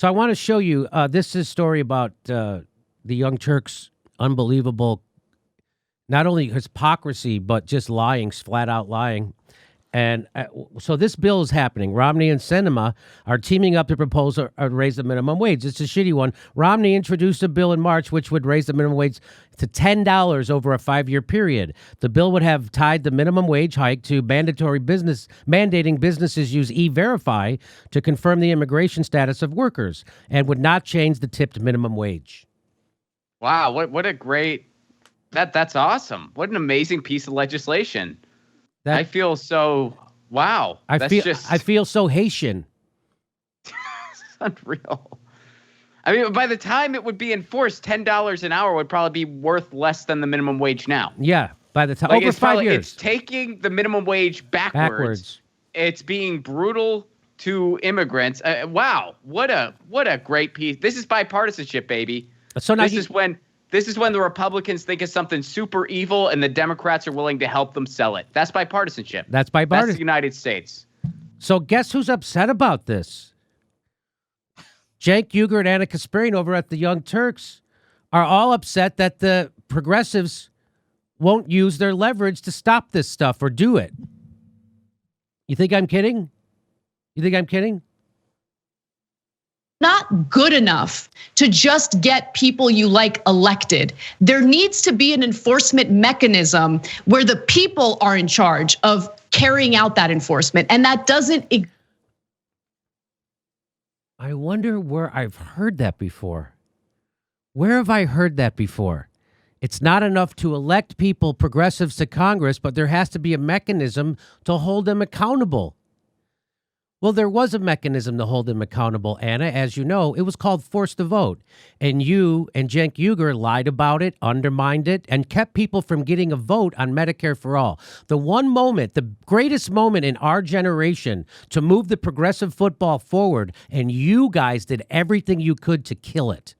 So I want to show you, this is a story about the Young Turks' unbelievable, not only hypocrisy, but just lying, flat out lying. And so this bill is happening. Romney and Sinema are teaming up to propose to raise the minimum wage. It's a shitty one. Romney introduced a bill in March which would raise the minimum wage to $10 over a 5-year period. The bill would have tied the minimum wage hike to mandating businesses use E-Verify to confirm the immigration status of workers, and would not change the tipped minimum wage. Wow, what a great that's awesome. What an amazing piece of legislation. I feel so wow. I feel so Haitian. It's unreal. I mean, by the time it would be enforced, $10 an hour would probably be worth less than the minimum wage now. Yeah, by the time over 5 years. It's taking the minimum wage backwards. It's being brutal to immigrants. Wow, what a great piece. This is bipartisanship, baby. So now This is when the Republicans think of something super evil and the Democrats are willing to help them sell it. That's bipartisanship. That's bipartisan. That's the United States. So guess who's upset about this? Cenk Uygur and Anna Kasparian over at the Young Turks are all upset that the progressives won't use their leverage to stop this stuff or do it. You think I'm kidding? Not good enough to just get people you like elected. There needs to be an enforcement mechanism where the people are in charge of carrying out that enforcement. And that doesn't. I wonder where I've heard that before. Where have I heard that before? It's not enough to elect people, progressives, to Congress, but there has to be a mechanism to hold them accountable. Well, there was a mechanism to hold them accountable, Anna. As you know, it was called force to vote. And you and Cenk Uygur lied about it, undermined it, and kept people from getting a vote on Medicare for all. The one moment, the greatest moment in our generation to move the progressive football forward, and you guys did everything you could to kill it.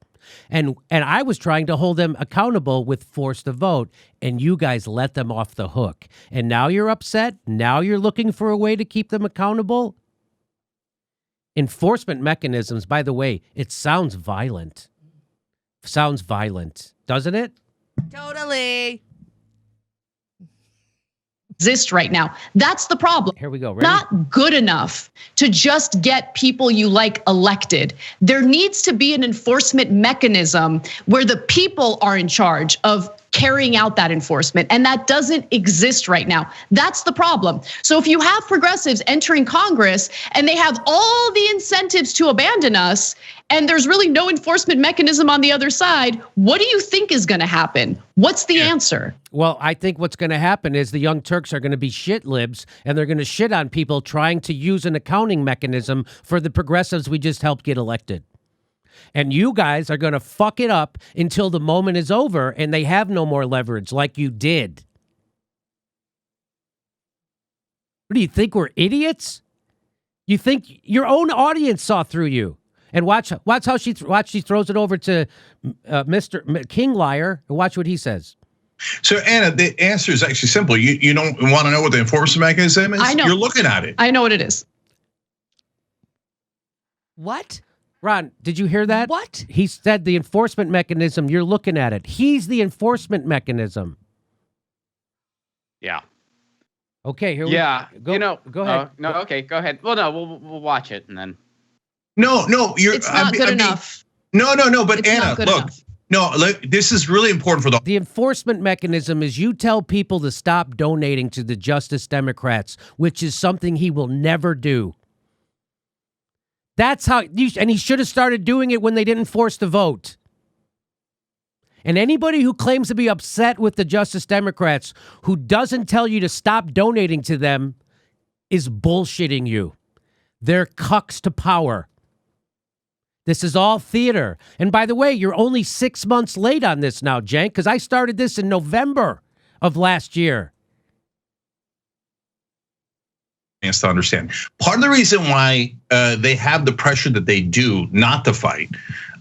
And I was trying to hold them accountable with force to vote, and you guys let them off the hook. And now you're upset? Now you're looking for a way to keep them accountable? Enforcement mechanisms, by the way, it sounds violent. Doesn't it? Totally. Exist right now. That's the problem. Here we go. Ready? Not good enough to just get people you like elected. There needs to be an enforcement mechanism where the people are in charge of carrying out that enforcement. And that doesn't exist right now. That's the problem. So if you have progressives entering Congress and they have all the incentives to abandon us, and there's really no enforcement mechanism on the other side, what do you think is going to happen? What's the answer? Well, I think what's going to happen is the Young Turks are going to be shit libs, and they're going to shit on people trying to use an accounting mechanism for the progressives we just helped get elected. And you guys are going to fuck it up until the moment is over and they have no more leverage like you did. What do you think, we're idiots? You think your own audience saw through you? And watch how she throws it over to Mr. King Liar. Watch what he says. So Anna, the answer is actually simple. You don't want to know what the enforcement mechanism is? I know. You're looking at it. I know what it is. What? Ron, did you hear that? What? He said the enforcement mechanism, you're looking at it. He's the enforcement mechanism. Yeah. Okay, here yeah. we go. Go ahead. No, okay, go ahead. Well, no, we'll watch it and then. No, you're. It's not good enough. No. But it's Anna, look, this is really important for the enforcement mechanism is you tell people to stop donating to the Justice Democrats, which is something he will never do. That's how, and he should have started doing it when they didn't force the vote. And anybody who claims to be upset with the Justice Democrats who doesn't tell you to stop donating to them is bullshitting you. They're cucks to power. This is all theater. And by the way, you're only 6 months late on this now, Cenk, because I started this in November of last year. To understand. Part of the reason why they have the pressure that they do not to fight,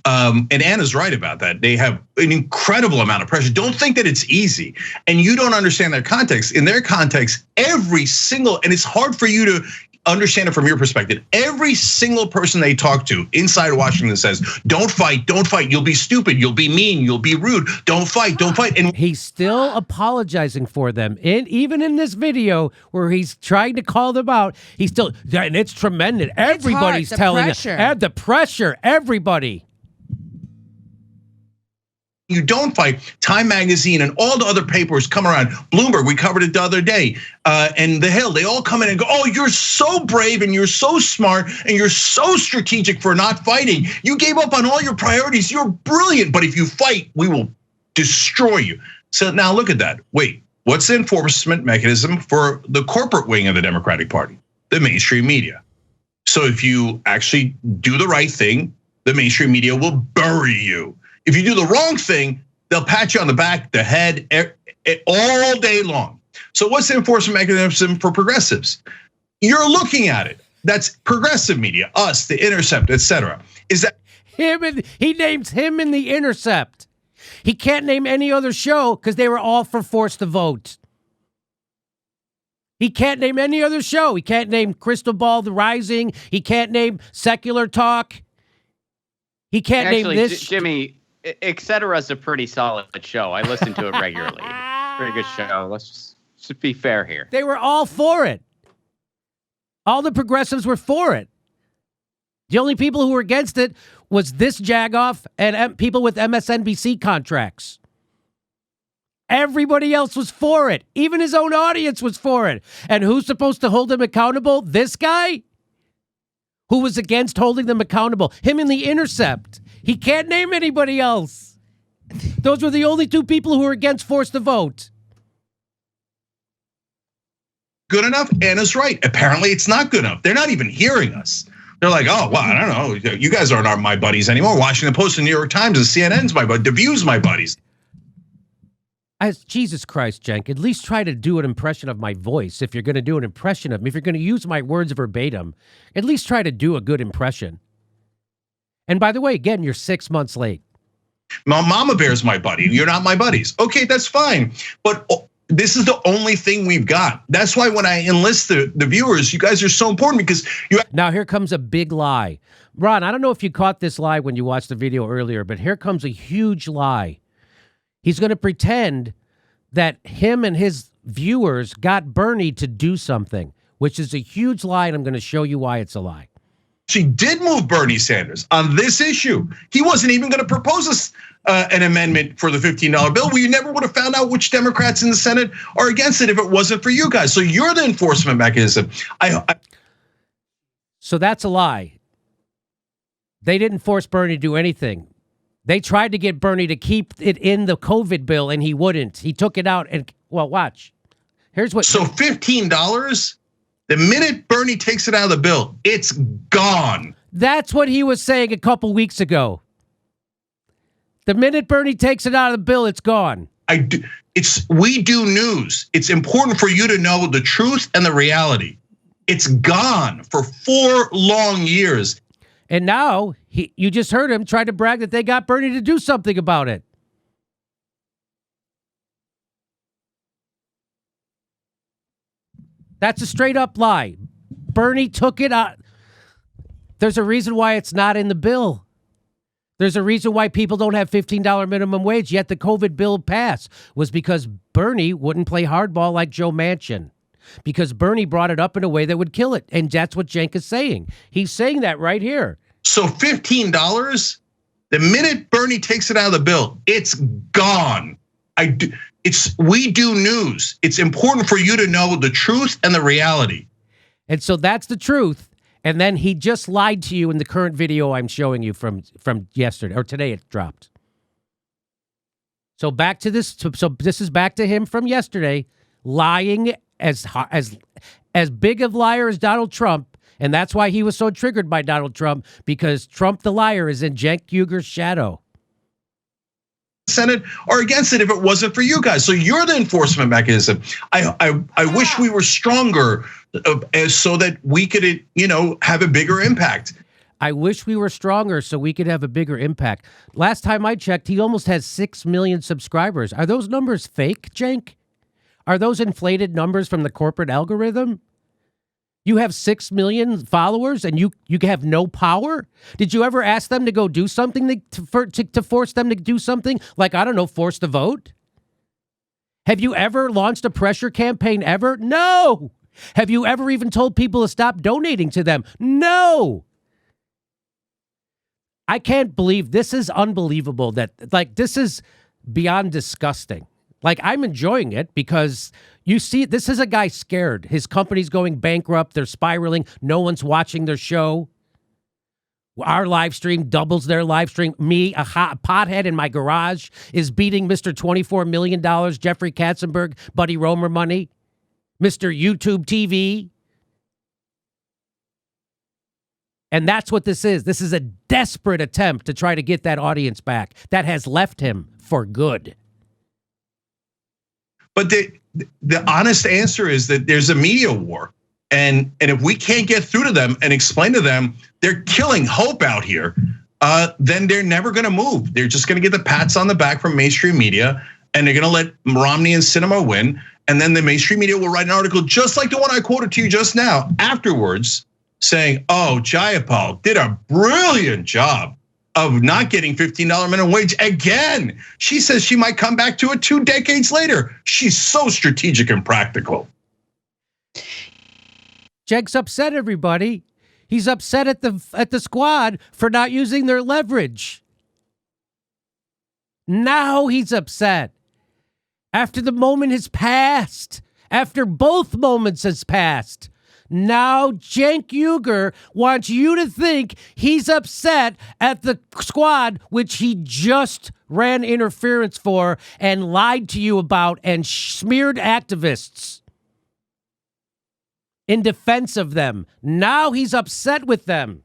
and Anna's right about that. They have an incredible amount of pressure. Don't think that it's easy, and you don't understand their context. In their context, every single, and it's hard for you to understand it from your perspective. Every single person they talk to inside Washington says, don't fight, you'll be stupid, you'll be mean, you'll be rude, don't fight. And he's still apologizing for them. Even in this video where he's trying to call them out, he's still, and it's tremendous. Everybody's telling us. Add the pressure, everybody. You don't fight. Time Magazine and all the other papers come around. Bloomberg, we covered it the other day, and The Hill, they all come in and go, oh, you're so brave and you're so smart and you're so strategic for not fighting. You gave up on all your priorities. You're brilliant, but if you fight, we will destroy you. So now look at that. Wait, what's the enforcement mechanism for the corporate wing of the Democratic Party? The mainstream media. So if you actually do the right thing, the mainstream media will bury you. If you do the wrong thing, they'll pat you on the back, the head, all day long. So what's the enforcement mechanism for progressives? You're looking at it. That's progressive media, us, The Intercept, etc. Is that him? And he names him in The Intercept. He can't name any other show because they were all for Force the Vote. He can't name any other show. He can't name Crystal Ball, The Rising. He can't name Secular Talk. He can't name this. Jimmy, etc. is a pretty solid show. I listen to it regularly. Pretty good show. Let's just be fair here. They were all for it. All the progressives were for it. The only people who were against it was this jagoff and people with MSNBC contracts. Everybody else was for it. Even his own audience was for it. And who's supposed to hold him accountable? This guy? Who was against holding them accountable? Him in The Intercept. He can't name anybody else. Those were the only two people who were against Force the Vote. Good enough? Anna's right. Apparently it's not good enough. They're not even hearing us. They're like, oh, well, I don't know. You guys aren't my buddies anymore. Washington Post and New York Times and CNN's my buddy. The View's my buddies. Jesus Christ, Jenk, at least try to do an impression of my voice. If you're going to do an impression of me, if you're going to use my words verbatim, at least try to do a good impression. And by the way, again, you're 6 months late. Mama Bear's my buddy. You're not my buddies. Okay, that's fine. But this is the only thing we've got. That's why when I enlist the viewers, you guys are so important because you. Now here comes a big lie. Ron, I don't know if you caught this lie when you watched the video earlier, but here comes a huge lie. He's going to pretend that him and his viewers got Bernie to do something, which is a huge lie, and I'm going to show you why it's a lie. She did move Bernie Sanders on this issue. He wasn't even going to propose an amendment for the $15 bill. We never would have found out which Democrats in the Senate are against it if it wasn't for you guys. So you're the enforcement mechanism. So that's a lie. They didn't force Bernie to do anything. They tried to get Bernie to keep it in the COVID bill, and he wouldn't. He took it out, and well, watch. Here's what. So $15. The minute Bernie takes it out of the bill, it's gone. That's what he was saying a couple weeks ago. The minute Bernie takes it out of the bill, it's gone. We do news. It's important for you to know the truth and the reality. It's gone for 4 long years. And now, you just heard him try to brag that they got Bernie to do something about it. That's a straight up lie. Bernie took it out. There's a reason why it's not in the bill. There's a reason why people don't have $15 minimum wage, yet the COVID bill passed was because Bernie wouldn't play hardball like Joe Manchin. Because Bernie brought it up in a way that would kill it. And that's what Cenk is saying. He's saying that right here. So $15, the minute Bernie takes it out of the bill, it's gone. We do news. It's important for you to know the truth and the reality. And so that's the truth. And then he just lied to you in the current video I'm showing you from yesterday or today it dropped. So back to this. So this is back to him from yesterday, lying as big of liar as Donald Trump. And that's why he was so triggered by Donald Trump, because Trump the liar is in Cenk Uger's shadow. Senate are against it if it wasn't for you guys. So you're the enforcement mechanism. I wish we were stronger so that we could, have a bigger impact. I wish we were stronger so we could have a bigger impact. Last time I checked, he almost has 6 million subscribers. Are those numbers fake, Cenk? Are those inflated numbers from the corporate algorithm? You have 6 million followers and you have no power? Did you ever ask them to go do something to force them to do something? Like, I don't know, force the vote? Have you ever launched a pressure campaign ever? No. Have you ever even told people to stop donating to them? No. I can't believe this is unbelievable that, like, this is beyond disgusting. Like, I'm enjoying it because you see, this is a guy scared. His company's going bankrupt. They're spiraling. No one's watching their show. Our live stream doubles their live stream. Me, a hot pothead in my garage, is beating Mr. $24 million, Jeffrey Katzenberg, Buddy Romer money, Mr. YouTube TV. And that's what this is. This is a desperate attempt to try to get that audience back that has left him for good. But the honest answer is that there's a media war. And if we can't get through to them and explain to them they're killing hope out here, then they're never going to move. They're just going to get the pats on the back from mainstream media, and they're going to let Romney and Sinema win. And then the mainstream media will write an article just like the one I quoted to you just now afterwards, saying, oh, Jayapal did a brilliant job of not getting $15 minimum wage again. She says she might come back to it 2 decades later. She's so strategic and practical. Jenk's upset, everybody. He's upset at the squad for not using their leverage. Now he's upset. After the moment has passed, after both moments has passed, now Cenk Uygur wants you to think he's upset at the squad, which he just ran interference for and lied to you about and smeared activists in defense of them. Now he's upset with them.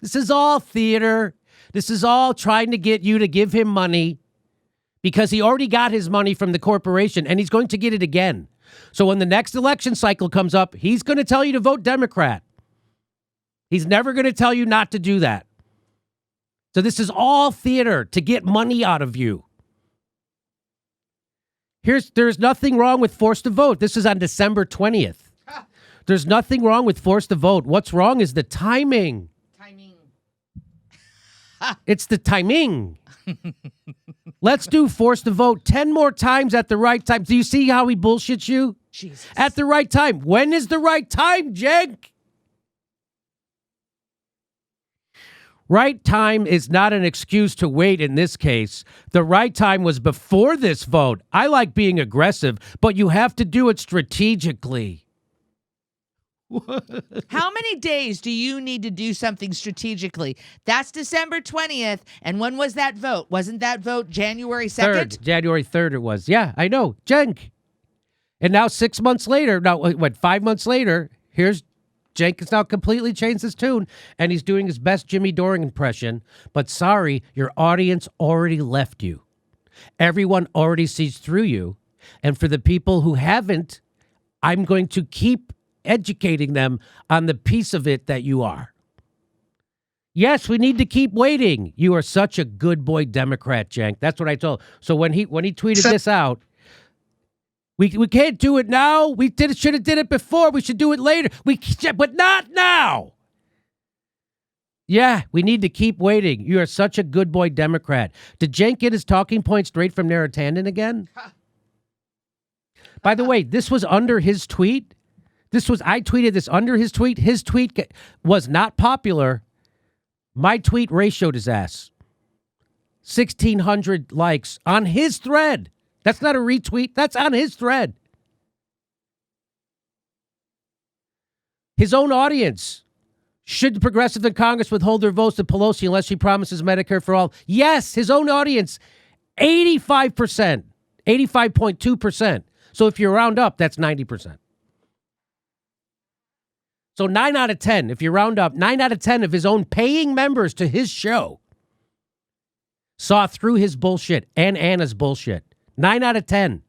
This is all theater. This is all trying to get you to give him money because he already got his money from the corporation and he's going to get it again. So when the next election cycle comes up, he's going to tell you to vote Democrat. He's never going to tell you not to do that. So this is all theater to get money out of you. There's nothing wrong with force to vote. This is on December 20th. There's nothing wrong with force to vote. What's wrong is the timing. It's the timing. Let's do force to vote 10 more times at the right time. Do you see how he bullshits you? Jesus. At the right time. When is the right time, Cenk? Right time is not an excuse to wait in this case. The right time was before this vote. I like being aggressive, but you have to do it strategically. How many days do you need to do something strategically? That's December 20th. And when was that vote? Wasn't that vote January 2nd? January 3rd it was. Yeah, I know. Cenk. And now 6 months later, 5 months later, here's Cenk has now completely changed his tune, and he's doing his best Jimmy Dore impression. But sorry, your audience already left you. Everyone already sees through you. And for the people who haven't, I'm going to keep educating them on the piece of it that you are. Yes, we need to keep waiting. You are such a good boy Democrat, Cenk. That's what I told. So when he tweeted this out, we can't do it now. We should have did it before. We should do it later. But not now. Yeah, we need to keep waiting. You are such a good boy Democrat. Did Cenk get his talking point straight from Narratanen again? By the way, this was under his tweet. I tweeted this under his tweet. His tweet was not popular. My tweet ratioed his ass. 1,600 likes on his thread. That's not a retweet. That's on his thread. His own audience. Should the progressives in Congress withhold their votes to Pelosi unless she promises Medicare for all? Yes, his own audience. 85%. 85.2%. So if you round up, that's 90%. So 9 out of 10, if you round up, 9 out of 10 of his own paying members to his show saw through his bullshit and Anna's bullshit. 9 out of 10.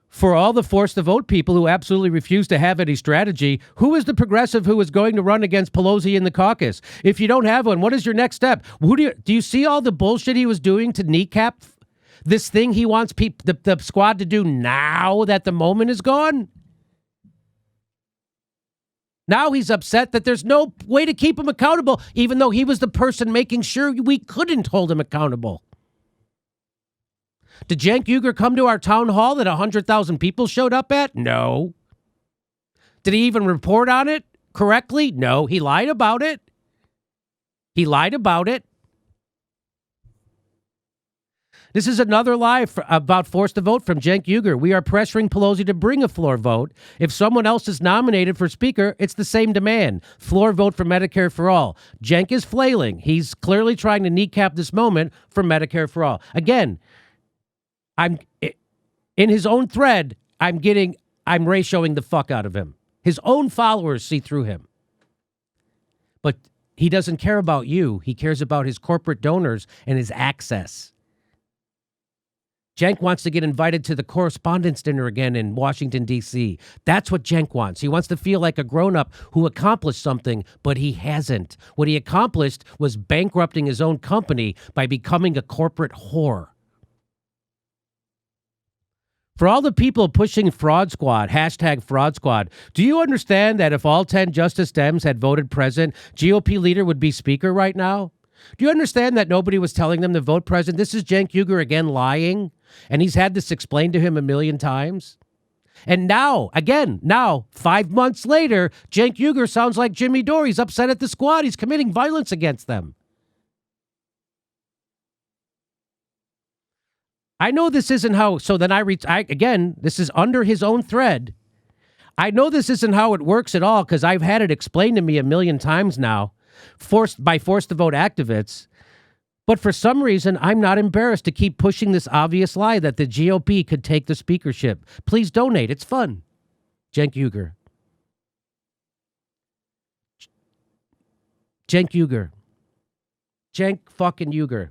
For all the force to vote people who absolutely refuse to have any strategy, who is the progressive who is going to run against Pelosi in the caucus? If you don't have one, what is your next step? Do you see all the bullshit he was doing to kneecap This thing he wants the squad to do now that the moment is gone? Now he's upset that there's no way to keep him accountable, even though he was the person making sure we couldn't hold him accountable. Did Cenk Uygur come to our town hall that 100,000 people showed up at? No. Did he even report on it correctly? No. He lied about it. He lied about it. This is another lie about forced to vote from Cenk Uygur. We are pressuring Pelosi to bring a floor vote. If someone else is nominated for speaker, it's the same demand. Floor vote for Medicare for all. Cenk is flailing. He's clearly trying to kneecap this moment for Medicare for all. Again, I'm in his own thread. I'm ratioing the fuck out of him. His own followers see through him. But he doesn't care about you. He cares about his corporate donors and his access. Cenk wants to get invited to the correspondence dinner again in Washington, D.C. That's what Cenk wants. He wants to feel like a grown-up who accomplished something, but he hasn't. What he accomplished was bankrupting his own company by becoming a corporate whore. For all the people pushing Fraud Squad, hashtag Fraud Squad, do you understand that if all 10 Justice Dems had voted president, GOP leader would be speaker right now? Do you understand that nobody was telling them to vote president? This is Cenk Uygur again lying, and he's had this explained to him a million times. And now, 5 months later, Cenk Uygur sounds like Jimmy Dore. He's upset at the squad. He's committing violence against them. I know this isn't how, so then this is under his own thread. I know this isn't how it works at all because I've had it explained to me a million times now, forced to vote activists. But for some reason, I'm not embarrassed to keep pushing this obvious lie that the GOP could take the speakership. Please donate. It's fun. Cenk Uygur. Cenk Uygur. Cenk fucking Uygur.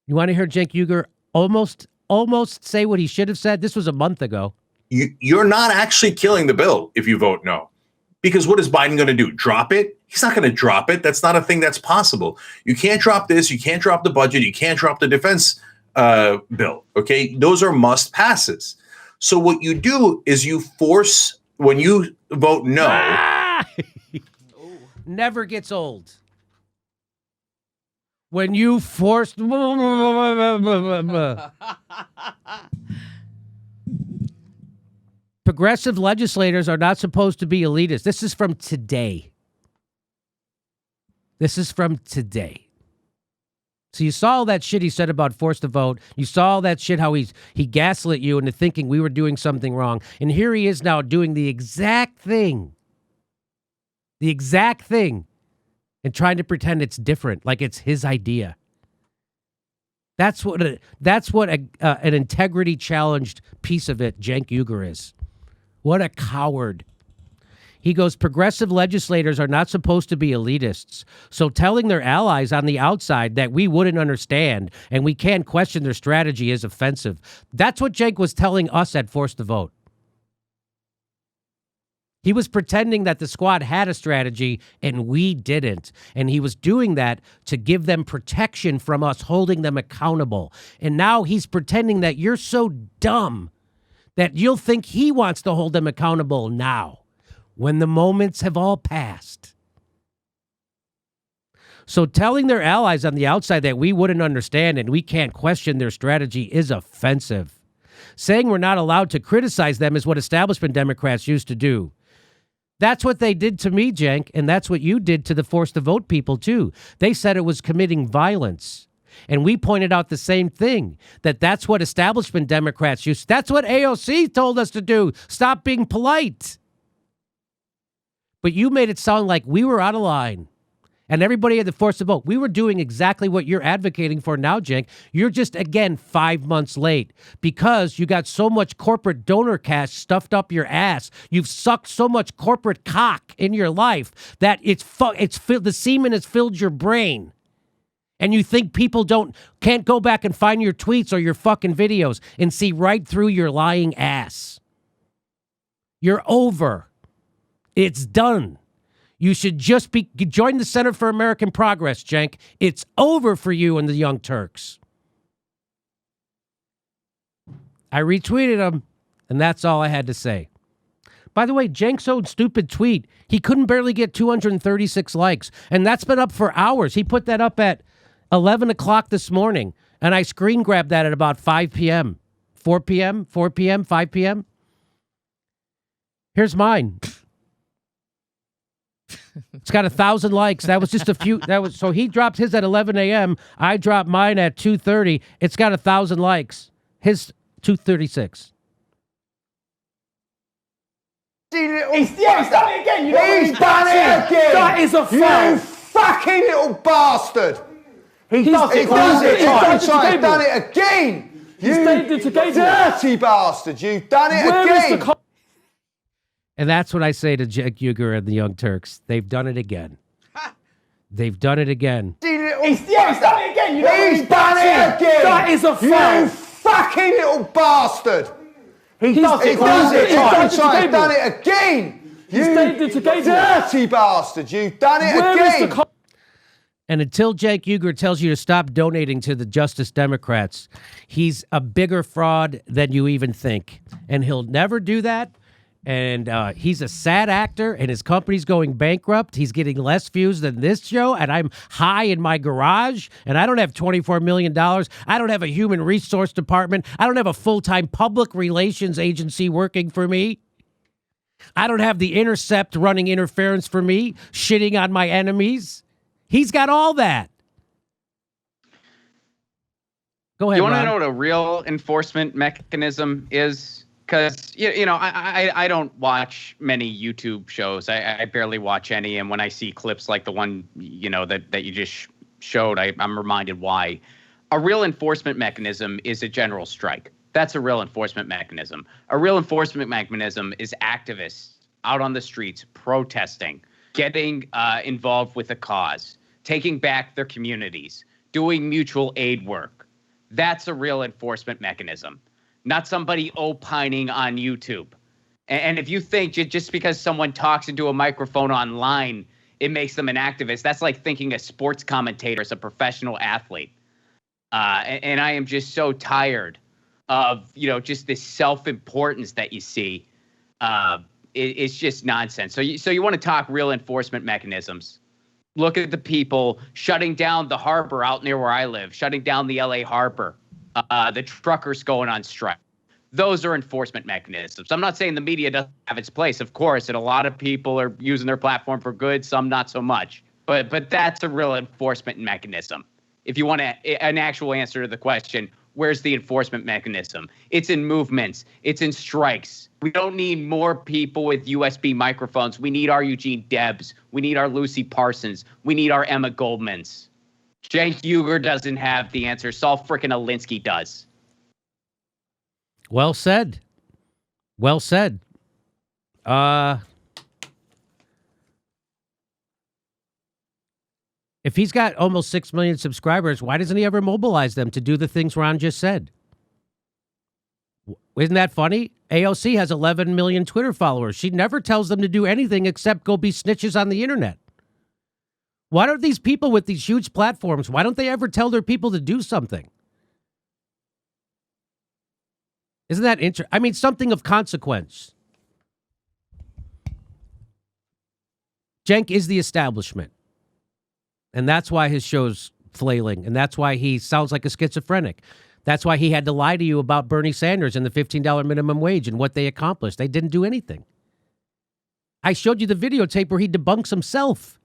You want to hear Cenk Uygur almost say what he should have said? This was a month ago. You're not actually killing the bill if you vote no. Because what is Biden going to do? Drop it? He's not going to drop it. That's not a thing that's possible. You can't drop this. You can't drop the budget. You can't drop the defense bill. Okay? Those are must passes. So what you do is you force, when you vote no. Never gets old. When you force. Progressive legislators are not supposed to be elitists. This is from today. So you saw all that shit he said about forced to vote. You saw all that shit how he gaslit you into thinking we were doing something wrong. And here he is now doing the exact thing. And trying to pretend it's different, like it's his idea. That's what an integrity challenged piece of it Cenk Uygur is. What a coward. He goes, progressive legislators are not supposed to be elitists. So telling their allies on the outside that we wouldn't understand and we can't question their strategy is offensive. That's what Cenk was telling us at Forced to Vote. He was pretending that the squad had a strategy and we didn't. And he was doing that to give them protection from us holding them accountable. And now he's pretending that you're so dumb that you'll think he wants to hold them accountable now, when the moments have all passed. So telling their allies on the outside that we wouldn't understand and we can't question their strategy is offensive. Saying we're not allowed to criticize them is what establishment Democrats used to do. That's what they did to me, Cenk, and that's what you did to the Forced to Vote people, too. They said it was committing violence. And we pointed out the same thing, that's what establishment Democrats used. That's what AOC told us to do. Stop being polite. But you made it sound like we were out of line. And everybody had the Forced to Vote. We were doing exactly what you're advocating for now, Cenk. You're just, again, 5 months late because you got so much corporate donor cash stuffed up your ass. You've sucked so much corporate cock in your life that the semen has filled your brain. And you think people can't go back and find your tweets or your fucking videos and see right through your lying ass. You're over. It's done. You should just join the Center for American Progress, Cenk. It's over for you and the Young Turks. I retweeted him, and that's all I had to say. By the way, Cenk's own stupid tweet, he couldn't barely get 236 likes, and that's been up for hours. He put that up at 11 o'clock this morning, and I screen grabbed that at about 5 p.m., 4 p.m., 4 p.m., 5 p.m. Here's mine. It's got 1,000 likes. That was just a few. So he dropped his at 11 a.m. I dropped mine at 2:30. It's got 1,000 likes. His 236. He's done it again. He's done it again. That is a fact. You fucking little bastard. He does it again. You dirty bastard. You've done it again. And that's what I say to Cenk Uygur and the Young Turks. They've done it again. They've done it again. He's done it again. He's done it again. That is a fact. You fucking little bastard. He's done it again. You dirty bastard. You've done it again. And until Cenk Uygur tells you to stop donating to the Justice Democrats, he's a bigger fraud than you even think. And he'll never do that. And he's a sad actor, and his company's going bankrupt. He's getting less views than this show, and I'm high in my garage, and I don't have $24 million. I don't have a human resource department. I don't have a full-time public relations agency working for me. I don't have The Intercept running interference for me, shitting on my enemies. He's got all that. Go ahead, You want to Ron. know what a real enforcement mechanism is? Because, I don't watch many YouTube shows. I barely watch any. And when I see clips like the one, that you just showed, I'm reminded why. A real enforcement mechanism is a general strike. That's a real enforcement mechanism. A real enforcement mechanism is activists out on the streets protesting, getting involved with a cause, taking back their communities, doing mutual aid work. That's a real enforcement mechanism. Not somebody opining on YouTube. And if you think just because someone talks into a microphone online, it makes them an activist, that's like thinking a sports commentator is a professional athlete. And I am just so tired of, just this self-importance that you see. It's just nonsense. So you want to talk real enforcement mechanisms. Look at the people shutting down the harbor out near where I live, shutting down the LA harbor. The truckers going on strike. Those are enforcement mechanisms. I'm not saying the media doesn't have its place, of course, and a lot of people are using their platform for good, some not so much. But that's a real enforcement mechanism. If you want an actual answer to the question, where's the enforcement mechanism? It's in movements. It's in strikes. We don't need more people with USB microphones. We need our Eugene Debs. We need our Lucy Parsons. We need our Emma Goldmans. Cenk Uygur doesn't have the answer. Saul frickin' Alinsky does. Well said. Well said. If he's got almost 6 million subscribers, why doesn't he ever mobilize them to do the things Ron just said? Isn't that funny? AOC has 11 million Twitter followers. She never tells them to do anything except go be snitches on the internet. Why don't these people with these huge platforms, why don't they ever tell their people to do something? Isn't that interesting? I mean, something of consequence. Cenk is the establishment. And that's why his show's flailing. And that's why he sounds like a schizophrenic. That's why he had to lie to you about Bernie Sanders and the $15 minimum wage and what they accomplished. They didn't do anything. I showed you the videotape where he debunks himself.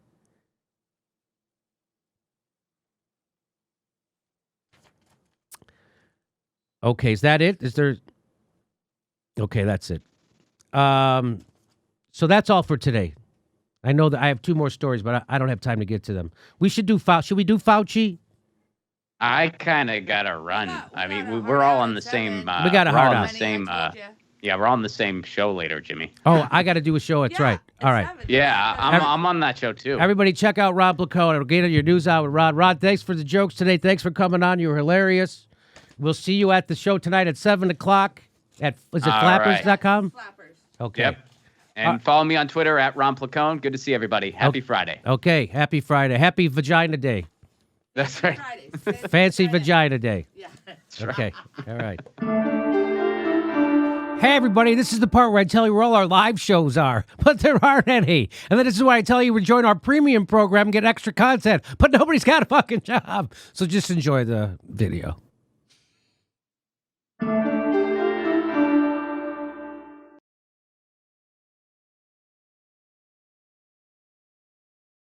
Okay, is that it? Is there... Okay, that's it. So that's all for today. I know that I have two more stories, but I don't have time to get to them. We should do Fauci. Should we do Fauci? I kind of got to run. I mean, we're all on the same... we got a hard on. Yeah, we're on the same show later, Jimmy. Oh, I got to do a show. That's right. All right. Yeah, I'm on that show, too. Everybody check out Rod Placone. It'll get your news out with Rod. Rod, thanks for the jokes today. Thanks for coming on. You were hilarious. We'll see you at the show tonight at 7 o'clock at, is it flappers.com? Flappers. Okay. Yep. And follow me on Twitter at Ron Placone. Good to see everybody. Happy Friday. Okay. Happy Friday. Happy Vagina Day. That's right. Fancy Vagina Day. Yeah. Okay. All right. Hey, everybody, this is the part where I tell you where all our live shows are, but there aren't any. And then this is why I tell you to join our premium program and get extra content, but nobody's got a fucking job. So just enjoy the video.